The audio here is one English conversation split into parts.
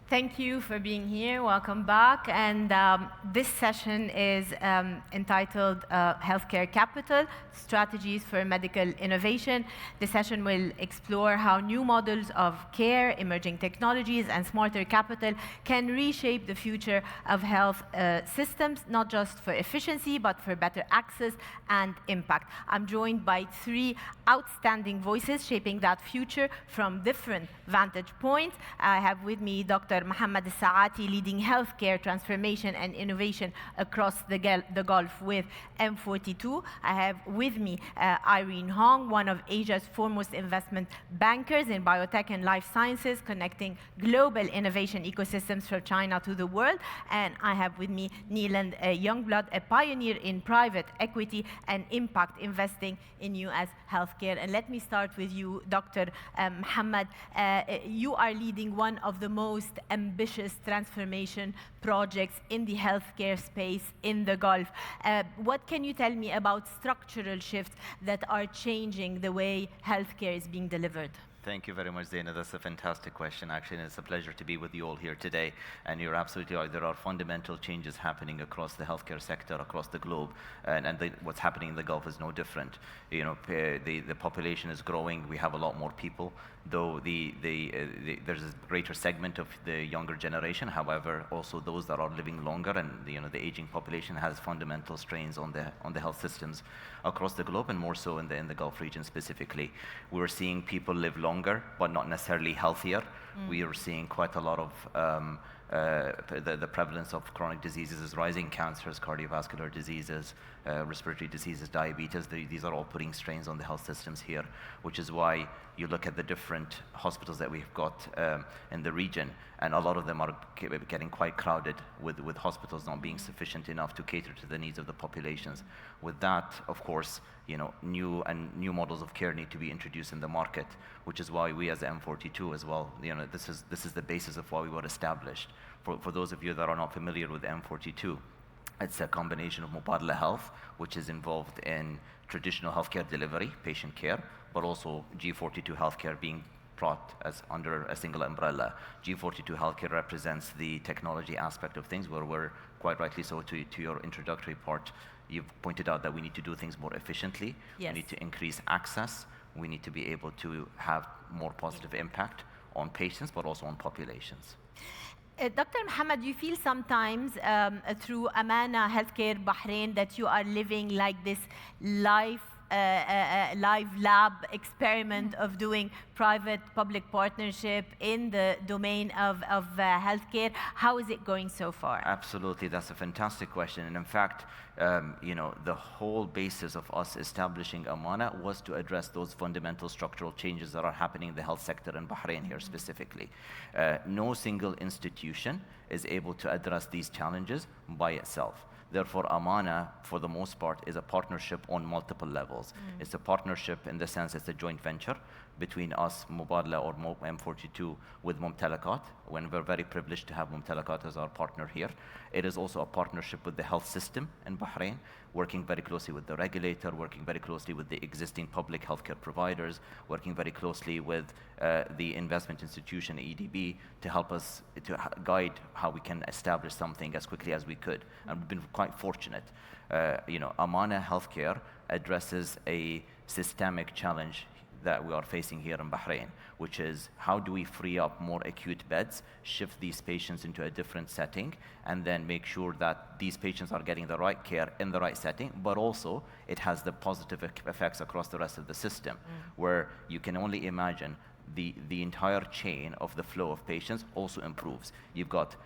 Thank you for being here. Welcome back. And this session is entitled Healthcare Capital, Strategies for Medical Innovation. The session will explore how new models of care, emerging technologies, and smarter capital can reshape the future of health systems, not just for efficiency, but for better access and impact. I'm joined by three outstanding voices shaping that future from different vantage points. I have with me Dr. Mohamed AlSaati, leading healthcare transformation and innovation across the Gulf with M42. I have with me Irene Hong, one of Asia's foremost investment bankers in biotech and life sciences, connecting global innovation ecosystems from China to the world. And I have with me Kneeland Youngblood, a pioneer in private equity and impact investing in US healthcare. And let me start with you, Dr. Mohamed. You are leading one of the most ambitious transformation projects in the healthcare space in the Gulf. What can you tell me about structural shifts that are changing the way healthcare is being delivered? Thank you very much, Zeina. That's a fantastic question, actually, and it's a pleasure to be with you all here today. And you're absolutely right. There are fundamental changes happening across the healthcare sector, across the globe, and what's happening in the Gulf is no different. You know, the population is growing. We have a lot more people, though there's a greater segment of the younger generation. However, also those that are living longer, and the aging population has fundamental strains on the health systems across the globe, and more so in the Gulf region specifically. We're seeing people live longer, but not necessarily healthier. We are seeing quite a lot of the prevalence of chronic diseases is rising: cancers, cardiovascular diseases, respiratory diseases, diabetes. These are all putting strains on the health systems here, which is why you look at the different hospitals that we've got in the region, and a lot of them are getting quite crowded with hospitals not being sufficient enough to cater to the needs of the populations. With that, of course, new models of care need to be introduced in the market, which is why we as M42 as well, this is the basis of why we were established. For those of you that are not familiar with M42, it's a combination of Mubadala Health, which is involved in traditional healthcare delivery, patient care, but also G42 Healthcare being brought as under a single umbrella. G42 Healthcare represents the technology aspect of things, where we're quite rightly so, to your introductory part, you've pointed out that we need to do things more efficiently. Yes. We need to increase access. We need to be able to have more positive impact on patients, but also on populations. Dr. Mohamed, you feel sometimes through Amana Healthcare Bahrain that you are living like this live lab experiment of doing private-public partnership in the domain of healthcare. How is it going so far? Absolutely, that's a fantastic question. And in fact, the whole basis of us establishing Amana was to address those fundamental structural changes that are happening in the health sector in Bahrain here specifically. No single institution is able to address these challenges by itself. Therefore, Amana, for the most part, is a partnership on multiple levels. It's a partnership in the sense it's a joint venture between us, Mubadala or M42, with Mumtalakat, when we're very privileged to have Mumtalakat as our partner here. It is also a partnership with the health system in Bahrain, working very closely with the regulator, working very closely with the existing public healthcare providers, working very closely with the investment institution, EDB, to help us to guide how we can establish something as quickly as we could. And we've been quite fortunate. Amana Healthcare addresses a systemic challenge that we are facing here in Bahrain, which is how do we free up more acute beds, shift these patients into a different setting, and then make sure that these patients are getting the right care in the right setting, but also it has the positive effects across the rest of the system, where you can only imagine the entire chain of the flow of patients also improves. You've got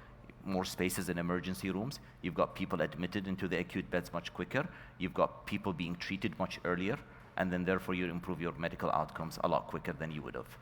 more spaces in emergency rooms. You've got people admitted into the acute beds much quicker. You've got people being treated much earlier, and then therefore you improve your medical outcomes a lot quicker than you would have.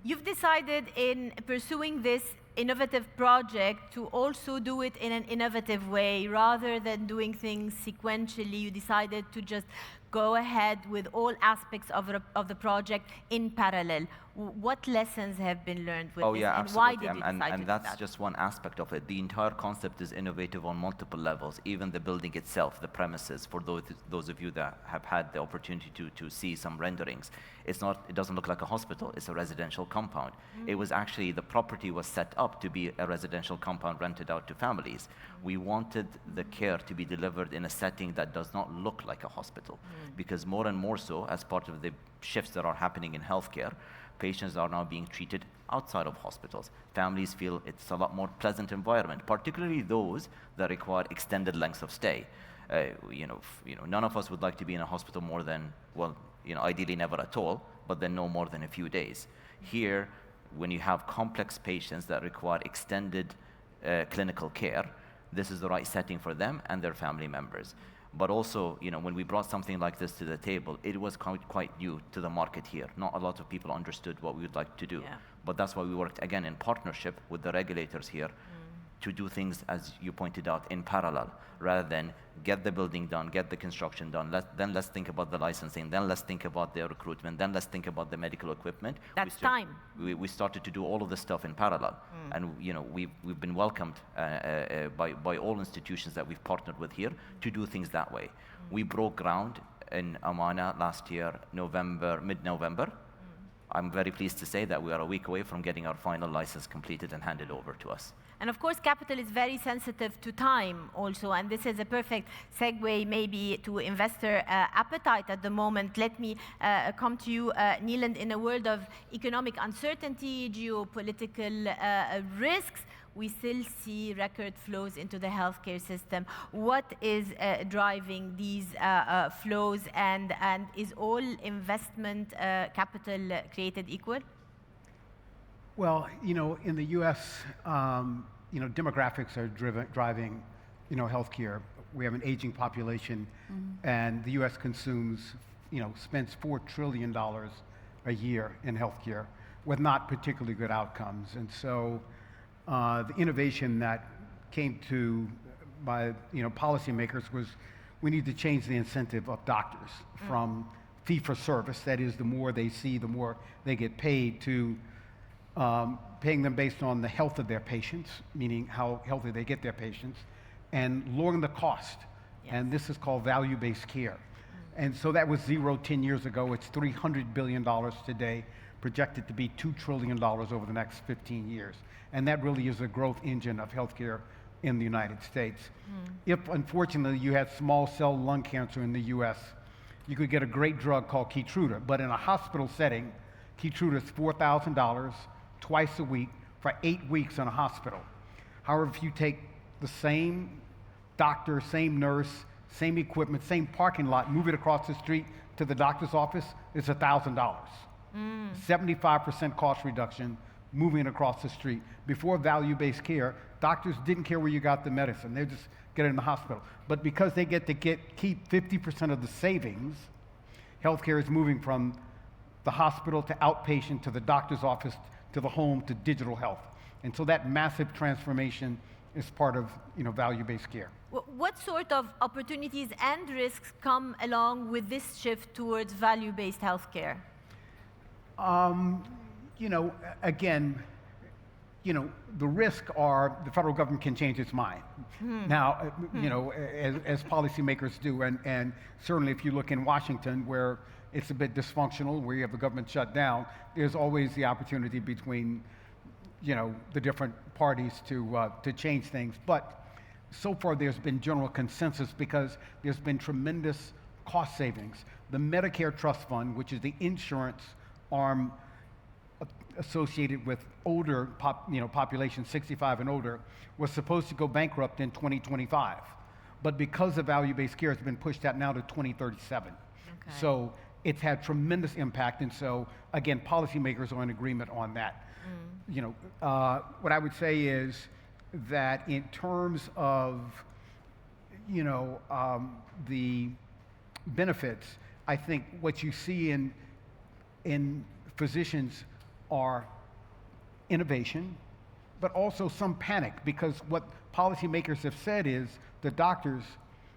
You've decided in pursuing this innovative project to also do it in an innovative way. Rather than doing things sequentially, you decided to just go ahead with all aspects of the project in parallel. What lessons have been learned with Oh this, yeah, and absolutely. why did you decide to And do that's that? just one aspect of it. The entire concept is innovative on multiple levels. Even the building itself, the premises, for those of you that have had the opportunity to see some renderings, it doesn't look like a hospital, it's a residential compound. It was actually, the property was set up to be a residential compound rented out to families. We wanted the care to be delivered in a setting that does not look like a hospital, because more and more so, as part of the shifts that are happening in healthcare, patients are now being treated outside of hospitals. Families feel it's a lot more pleasant environment, particularly those that require extended lengths of stay. None of us would like to be in a hospital more than, ideally never at all, but then no more than a few days. Here, when you have complex patients that require extended clinical care, this is the right setting for them and their family members. But also, when we brought something like this to the table, it was quite new to the market here. Not a lot of people understood what we would like to do. Yeah. But that's why we worked, again, in partnership with the regulators here to do things, as you pointed out, in parallel, rather than get the building done, get the construction done, then let's think about the licensing, then let's think about the recruitment, then let's think about the medical equipment. That's time. We started to do all of this stuff in parallel. And we've been welcomed by all institutions that we've partnered with here to do things that way. We broke ground in Amana last year, mid-November. I'm very pleased to say that we are a week away from getting our final license completed and handed over to us. And of course, capital is very sensitive to time also, and this is a perfect segue maybe to investor appetite at the moment. Let me come to you, Kneeland. In a world of economic uncertainty, geopolitical risks, we still see record flows into the healthcare system. What is driving these flows, and is all investment capital created equal? Well, in the U.S., demographics are driving, healthcare. We have an aging population, and the U.S. consumes, spends $4 trillion a year in healthcare with not particularly good outcomes. And so the innovation that came to by, policymakers was we need to change the incentive of doctors from fee-for-service, that is, the more they see, the more they get paid, to paying them based on the health of their patients, meaning how healthy they get their patients, and lowering the cost. Yes. And this is called value-based care. And so that was zero 10 years ago. It's $300 billion today, projected to be $2 trillion over the next 15 years. And that really is a growth engine of healthcare in the United States. If, unfortunately, you had small cell lung cancer in the US, you could get a great drug called Keytruda, but in a hospital setting, Keytruda is $4,000 twice a week for 8 weeks in a hospital. However, if you take the same doctor, same nurse, same equipment, same parking lot, move it across the street to the doctor's office, it's $1,000. 75% cost reduction moving it across the street. Before value-based care, doctors didn't care where you got the medicine. They just get it in the hospital. But because they get to keep 50% of the savings, healthcare is moving from the hospital to outpatient to the doctor's office to the home to digital health. And so that massive transformation is part of value-based care. What sort of opportunities and risks come along with this shift towards value-based healthcare? Again, the risk are the federal government can change its mind. Now, as policymakers do, and certainly if you look in Washington, where it's a bit dysfunctional, where you have the government shut down, there's always the opportunity between, the different parties to change things. But so far, there's been general consensus because there's been tremendous cost savings. The Medicare Trust Fund, which is the insurance arm associated with older population, 65 and older, was supposed to go bankrupt in 2025. But because of value-based care, it's been pushed out now to 2037. Okay. So it's had tremendous impact, and so, again, policymakers are in agreement on that. What I would say is that in terms of, the benefits, I think what you see in physicians are innovation, but also some panic, because what policymakers have said is the doctors,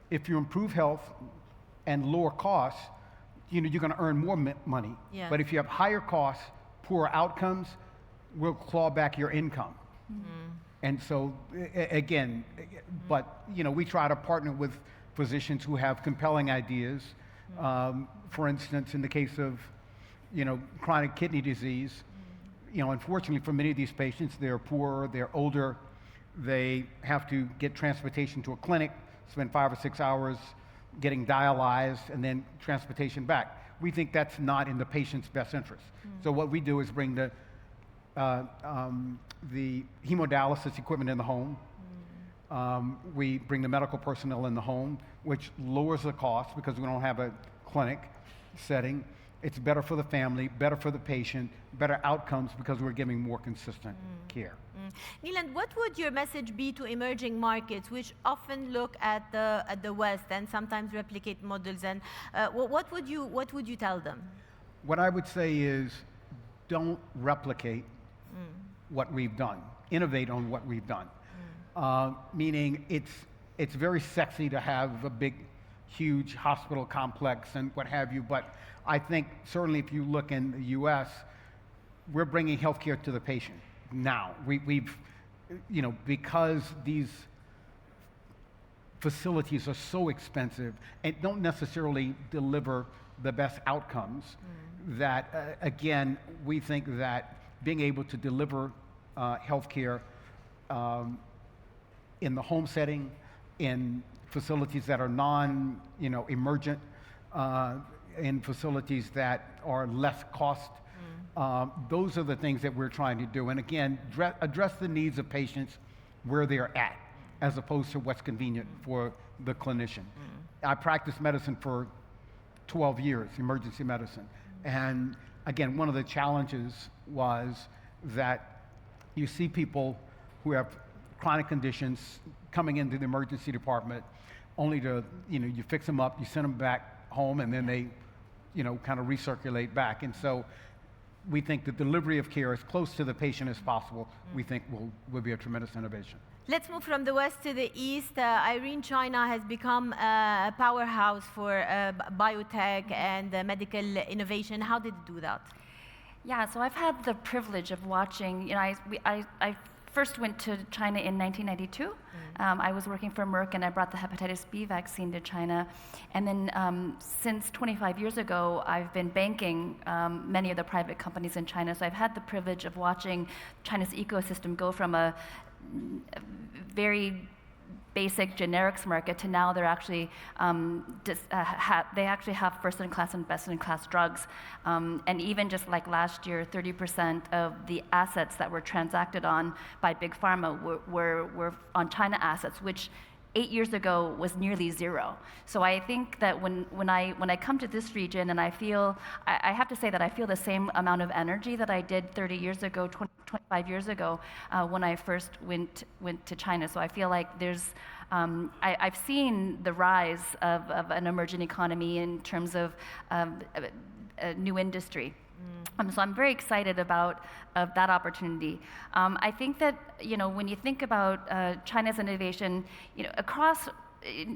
if you improve health and lower costs, you're going to earn more money. Yeah. But if you have higher costs poor outcomes will claw back your income. And so, again, but we try to partner with physicians who have compelling ideas. For instance, in the case of chronic kidney disease, unfortunately for many of these patients, they're poor, they're older, they have to get transportation to a clinic, spend 5 or 6 hours getting dialyzed, and then transportation back. We think that's not in the patient's best interest. So what we do is bring the hemodialysis equipment in the home. We bring the medical personnel in the home, which lowers the cost because we don't have a clinic setting. It's better for the family, better for the patient, better outcomes because we're giving more consistent care. Kneeland, what would your message be to emerging markets, which often look at the West and sometimes replicate models? And what would you tell them? What I would say is, don't replicate what we've done. Innovate on what we've done. Meaning, it's very sexy to have a big, huge hospital complex and what have you, but I think certainly if you look in the U.S., we're bringing healthcare to the patient now. We've, because these facilities are so expensive and don't necessarily deliver the best outcomes, that again, we think that being able to deliver healthcare in the home setting, in facilities that are non-emergent, in facilities that are less cost. Those are the things that we're trying to do. And again, address the needs of patients where they're at, as opposed to what's convenient for the clinician. I practiced medicine for 12 years, emergency medicine. And again, one of the challenges was that you see people who have chronic conditions coming into the emergency department only to, you fix them up, you send them back home, and then they, kind of recirculate back. And so we think the delivery of care as close to the patient as possible, we think will be a tremendous innovation. Let's move from the West to the East. Irene, China has become a powerhouse for biotech and medical innovation. How did it do that? Yeah, so I've had the privilege of watching, I first went to China in 1992. I was working for Merck, and I brought the hepatitis B vaccine to China. And then since 25 years ago, I've been banking many of the private companies in China. So I've had the privilege of watching China's ecosystem go from a very basic generics market to now they're actually they actually have first-in-class and best-in-class drugs, and even just like last year, 30% of the assets that were transacted on by big pharma were on China assets, which 8 years ago was nearly zero. So I think that when I come to this region, and I have to say that I feel the same amount of energy that I did 30 years ago, 25 years ago, when I first went to China. So I feel like there's, I've seen the rise of an emerging economy in terms of a new industry. So I'm very excited about that opportunity. I think that when you think about China's innovation,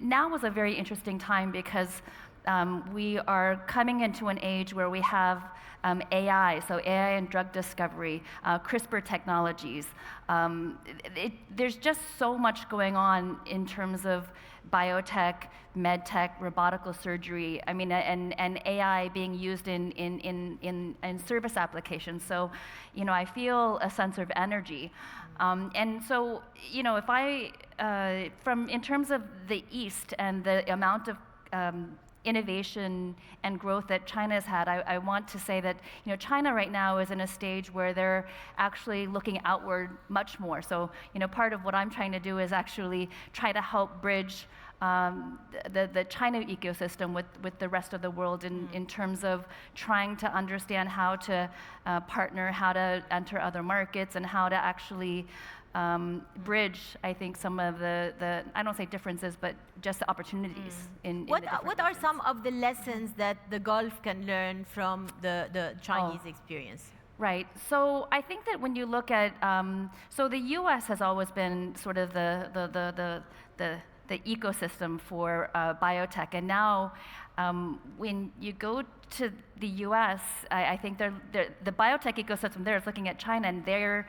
now is a very interesting time because we are coming into an age where we have AI, so AI and drug discovery, CRISPR technologies. There's just so much going on in terms of biotech, medtech, robotical surgery. I mean, and AI being used in service applications. So, I feel a sense of energy. And so, if in terms of the East and the amount of innovation and growth that China's had, I want to say that China right now is in a stage where they're actually looking outward much more. So part of what I'm trying to do is actually try to help bridge the China ecosystem with the rest of the world in terms of trying to understand how to partner, how to enter other markets, and how to actually bridge, I think, some of the I don't say differences, but just the opportunities in what are some of the lessons that the Gulf can learn from the Chinese experience? Right. So I think that when you look at, so the U.S. has always been sort of the the ecosystem for biotech. And now, when you go to the US, I think the biotech ecosystem there is looking at China, and they're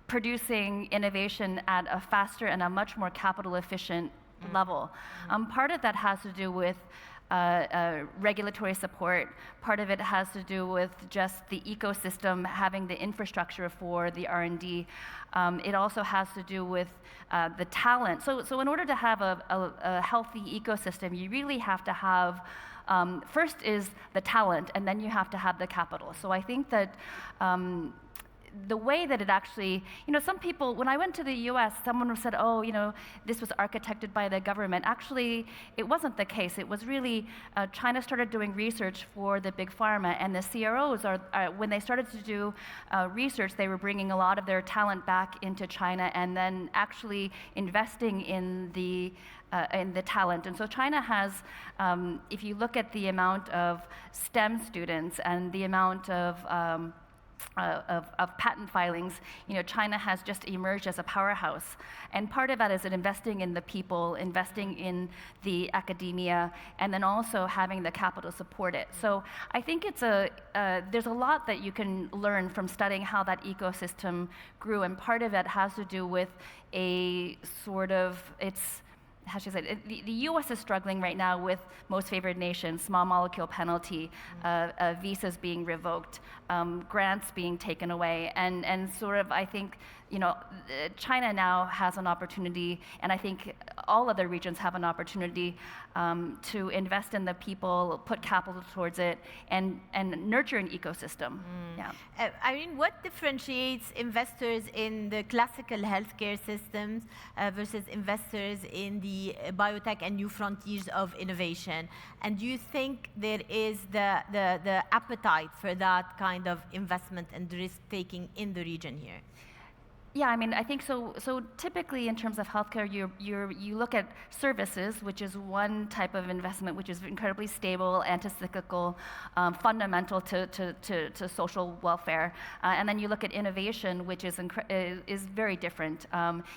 producing innovation at a faster and a much more capital efficient level. Part of that has to do with regulatory support. Part of it has to do with just the ecosystem having the infrastructure for the R&D. It also has to do with the talent. So in order to have a healthy ecosystem, you really have to have, first is the talent, and then you have to have the capital. So I think that the way that it actually, some people, when I went to the US, someone said, oh, this was architected by the government. Actually, it wasn't the case. It was really, China started doing research for the big pharma, and the CROs, when they started to do research, they were bringing a lot of their talent back into China and then actually investing in the talent. And so China has, if you look at the amount of STEM students and the amount of patent filings, China has just emerged as a powerhouse. And part of that is investing in the people, investing in the academia, and then also having the capital support it. So I think there's a lot that you can learn from studying how that ecosystem grew, and part of it has to do with a sort of, how should I say it? The U.S. is struggling right now with most favored nation, small molecule penalty, visas being revoked, grants being taken away, and sort of, I think, China now has an opportunity, and I think all other regions have an opportunity to invest in the people, put capital towards it, and nurture an ecosystem. Yeah. Irene, what differentiates investors in the classical healthcare systems versus investors in the biotech and new frontiers of innovation? And do you think there is the appetite for that kind of investment and risk-taking in the region here? Yeah, I mean, I think so. So typically, in terms of healthcare, you look at services, which is one type of investment, which is incredibly stable, anti-cyclical, fundamental to social welfare, and then you look at innovation, which is very different.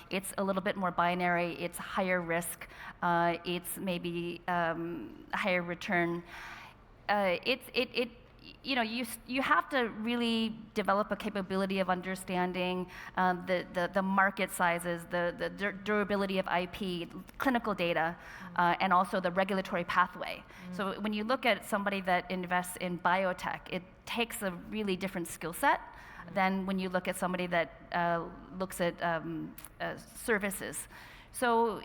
It's a little bit more binary. It's higher risk. It's maybe higher return. You have to really develop a capability of understanding the market sizes, the durability of IP, clinical data, and also the regulatory pathway. So when you look at somebody that invests in biotech, it takes a really different skill set than when you look at somebody that looks at services. So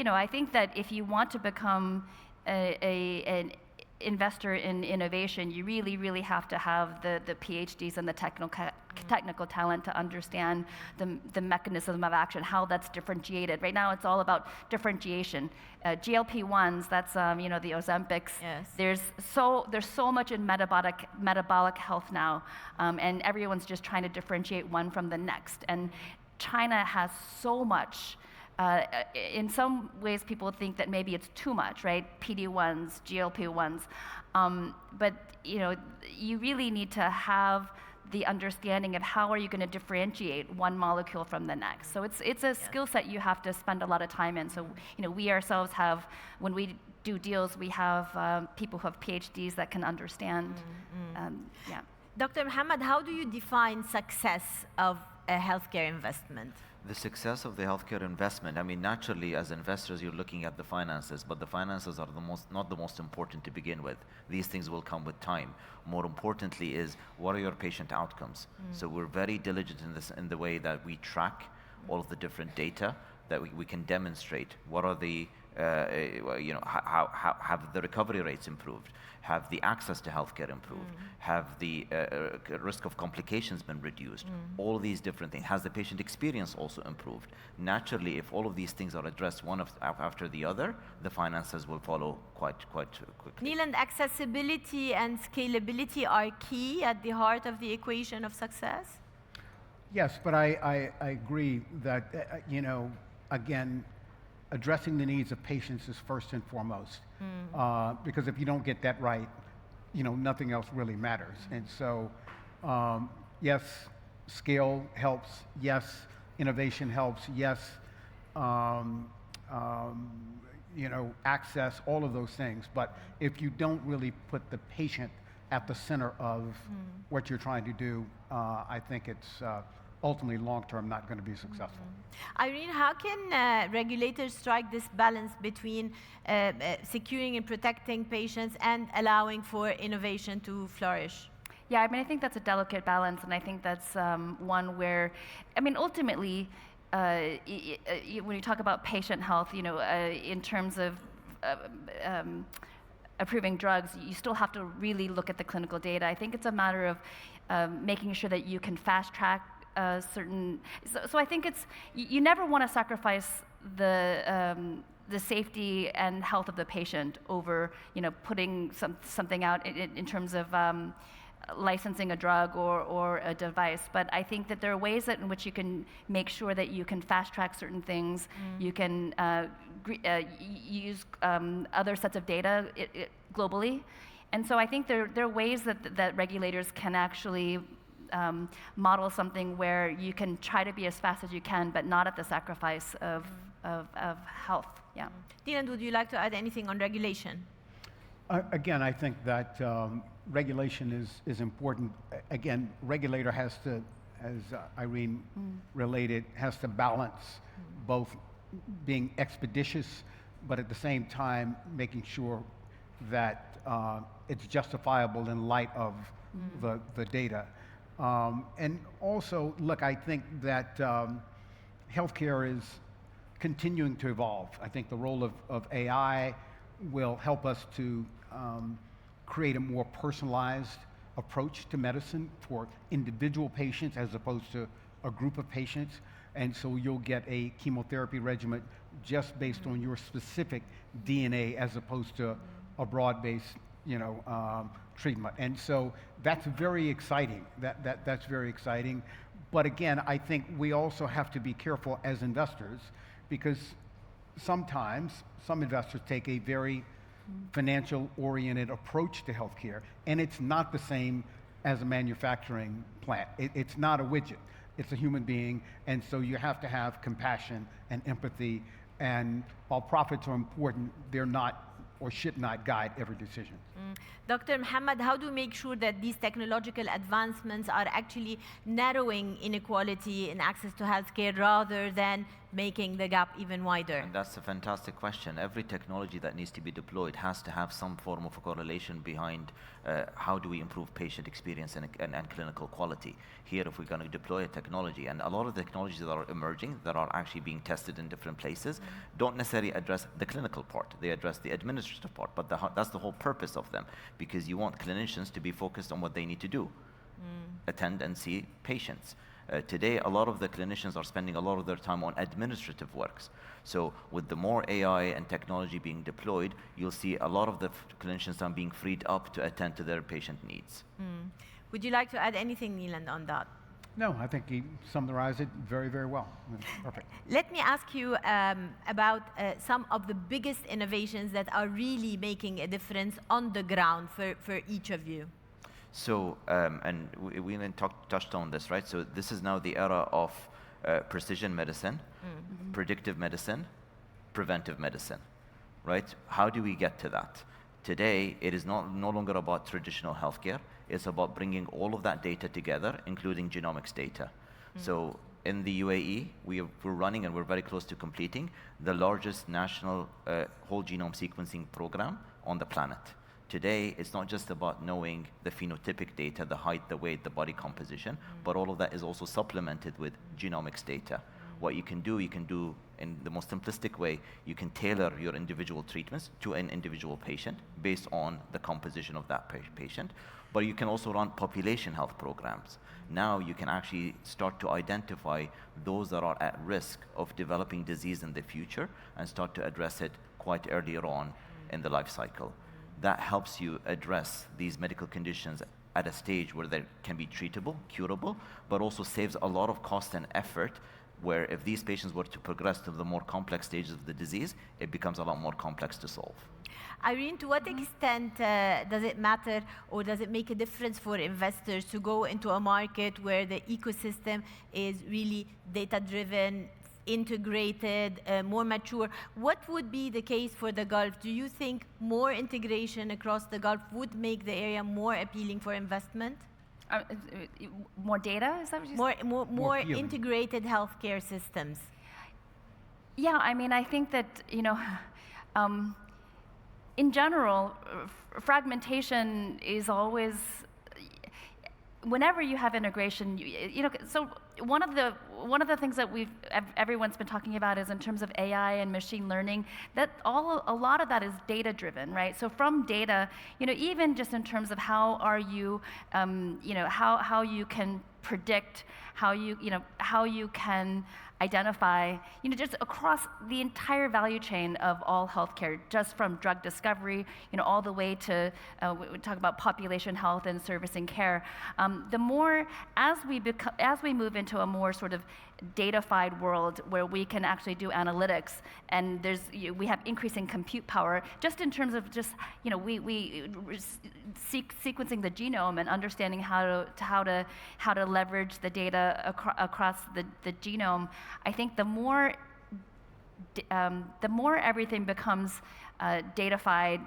I think that if you want to become an investor in innovation, you really, really have to have the PhDs and the technical talent to understand the mechanism of action, how that's differentiated. Right now, it's all about differentiation. GLP-1s, that's the Ozempics. Yes. There's so much in metabolic health now, and everyone's just trying to differentiate one from the next. And China has so much. In some ways, people think that maybe it's too much, right? PD-1s, GLP-1s, but you really need to have the understanding of how are you going to differentiate one molecule from the next. So it's a skill set you have to spend a lot of time in. So we ourselves have, when we do deals, we have people who have PhDs that can understand. Yeah. Dr. Mohamed, how do you define success of a healthcare investment? The success of the healthcare investment, I mean, naturally, as investors, you're looking at the finances, but the finances are not the most important to begin with. These things will come with time. More importantly is, what are your patient outcomes? So we're very diligent in the way that we track all of the different data that we can demonstrate. What are the, how have the recovery rates improved? Have the access to healthcare improved? Have the risk of complications been reduced? All these different things. Has the patient experience also improved? Naturally, if all of these things are addressed one after the other, the finances will follow quite quickly. Kneeland, accessibility and scalability are key at the heart of the equation of success? Yes, but I agree that, again, addressing the needs of patients is first and foremost. Because if you don't get that right, nothing else really matters. And so, yes, scale helps. Yes, innovation helps. Yes, access, all of those things. But if you don't really put the patient at the center of what you're trying to do, I think it's ultimately long-term not going to be successful. Irene, how can regulators strike this balance between securing and protecting patients and allowing for innovation to flourish? Yeah, I mean, I think that's a delicate balance, and I think that's one where, I mean, ultimately, when you talk about patient health, in terms of approving drugs, you still have to really look at the clinical data. I think it's a matter of making sure that you can fast track certain. So I think you never want to sacrifice the safety and health of the patient over putting something out in terms of licensing a drug or a device. But I think that there are ways in which you can make sure that you can fast track certain things. You can use other sets of data globally. And so I think there are ways that regulators can actually model something where you can try to be as fast as you can, but not at the sacrifice of health. Yeah. Kneeland, would you like to add anything on regulation? Again, I think that regulation is important. Again, regulator has to, as Irene related, has to balance both being expeditious, but at the same time making sure that it's justifiable in light of the data. And also, look, I think that healthcare is continuing to evolve. I think the role of AI will help us to create a more personalized approach to medicine for individual patients as opposed to a group of patients. And so you'll get a chemotherapy regimen just based on your specific DNA as opposed to a broad-based, treatment. And so that's very exciting. That's very exciting. But again, I think we also have to be careful as investors, because sometimes some investors take a very financial-oriented approach to healthcare, and it's not the same as a manufacturing plant. It's not a widget. It's a human being, and so you have to have compassion and empathy. And while profits are important, they're not or should not guide every decision. Dr. Mohamed, how do we make sure that these technological advancements are actually narrowing inequality in access to healthcare rather than making the gap even wider? And that's a fantastic question. Every technology that needs to be deployed has to have some form of a correlation behind how do we improve patient experience and clinical quality. Here, if we're going to deploy a technology, and a lot of the technologies that are emerging, that are actually being tested in different places, don't necessarily address the clinical part. They address the administrative part, but that's the whole purpose of them, because you want clinicians to be focused on what they need to do, attend and see patients. Today, a lot of the clinicians are spending a lot of their time on administrative works. So with the more AI and technology being deployed, you'll see a lot of the clinicians are being freed up to attend to their patient needs. Would you like to add anything, Kneeland, on that? No, I think he summarized it very, very well. Perfect. Let me ask you about some of the biggest innovations that are really making a difference on the ground for each of you. So, and we touched on this, right? So this is now the era of precision medicine, predictive medicine, preventive medicine, right? How do we get to that? Today, it is no longer about traditional healthcare. It's about bringing all of that data together, including genomics data. So in the UAE, we're running, and we're very close to completing, the largest national whole genome sequencing program on the planet. Today, it's not just about knowing the phenotypic data, the height, the weight, the body composition, but all of that is also supplemented with genomics data. What you can do in the most simplistic way, you can tailor your individual treatments to an individual patient based on the composition of that patient. But you can also run population health programs. Now you can actually start to identify those that are at risk of developing disease in the future and start to address it quite earlier on in the life cycle. That helps you address these medical conditions at a stage where they can be treatable, curable, but also saves a lot of cost and effort, where if these patients were to progress to the more complex stages of the disease, it becomes a lot more complex to solve. Irene, to what extent does it matter, or does it make a difference for investors to go into a market where the ecosystem is really data-driven, integrated, more mature. What would be the case for the Gulf? Do you think more integration across the Gulf would make the area more appealing for investment? More data, is that what you said? More integrated healthcare systems. Yeah, I mean, I think that, in general, fragmentation is always, whenever you have integration, so one of the things that everyone's been talking about is in terms of AI and machine learning, that a lot of that is data driven, right? So from data, even just in terms of how are you, how you can predict, how you can identify, just across the entire value chain of all healthcare, just from drug discovery, all the way to, we talk about population health and servicing care. The more, as we move into a more sort of datafied world where we can actually do analytics, and we have increasing compute power, just in terms of sequencing the genome and understanding how to leverage the data across the genome. I think the more everything becomes datafied,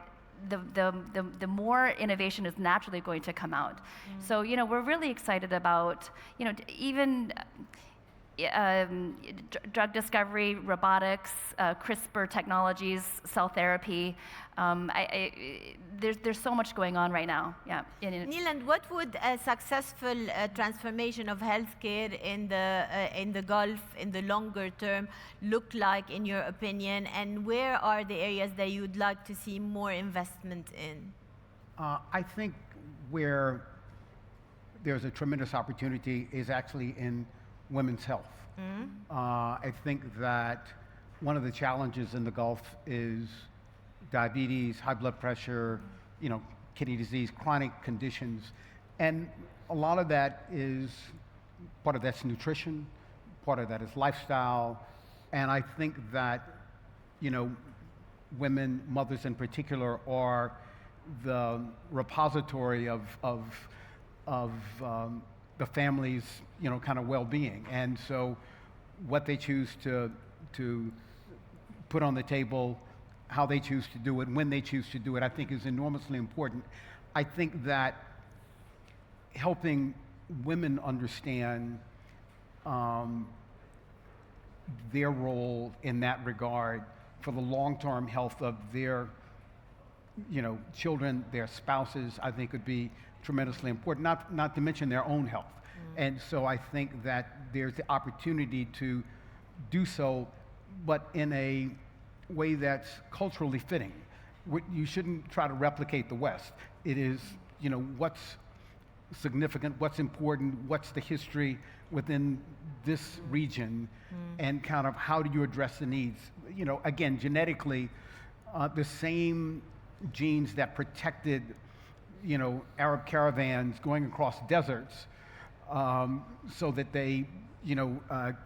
the more innovation is naturally going to come out. So we're really excited about even drug discovery, robotics, CRISPR technologies, cell therapy. There's so much going on right now. Yeah. Kneeland, what would a successful transformation of healthcare in the Gulf in the longer term look like, in your opinion, and where are the areas that you'd like to see more investment in? I think where there's a tremendous opportunity is actually in women's health. I think that one of the challenges in the Gulf is diabetes, high blood pressure, kidney disease, chronic conditions. And a lot of that is, part of that's nutrition, part of that is lifestyle. And I think that, women, mothers in particular, are the repository of the family's, kind of well-being. And so what they choose to put on the table, how they choose to do it, when they choose to do it, I think is enormously important. I think that helping women understand their role in that regard for the long-term health of their children, their spouses, I think would be tremendously important, not to mention their own health. And so I think that there's the opportunity to do so, but in a way that's culturally fitting. You shouldn't try to replicate the West. It is, what's significant, what's important, what's the history within this region, and kind of how do you address the needs. Again, genetically, the same genes that protected, Arab caravans going across deserts so that they,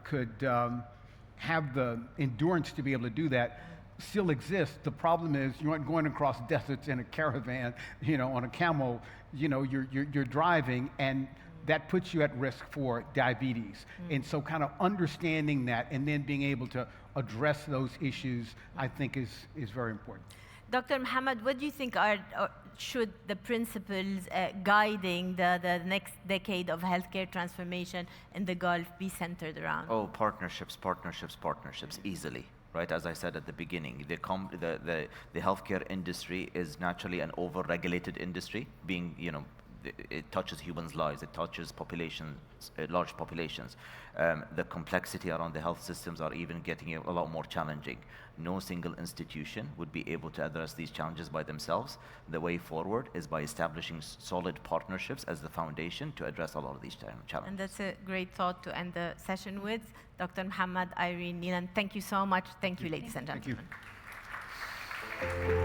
could have the endurance to be able to do that, still exists. The problem is you aren't going across deserts in a caravan, on a camel. You're driving, and that puts you at risk for diabetes. And so kind of understanding that and then being able to address those issues, I think is very important. Dr. Mohamed, what do you think should the principles guiding the next decade of healthcare transformation in the Gulf be centered around? Oh, partnerships, easily. Right, as I said at the beginning, the healthcare industry is naturally an over-regulated industry, being, it touches humans' lives, it touches populations, large populations. The complexity around the health systems are even getting a lot more challenging. No single institution would be able to address these challenges by themselves. The way forward is by establishing solid partnerships as the foundation to address a lot of these challenges. And that's a great thought to end the session with. Dr. Mohamed, Irene, Kneeland, thank you so much. Thank you, ladies and gentlemen. Thank you.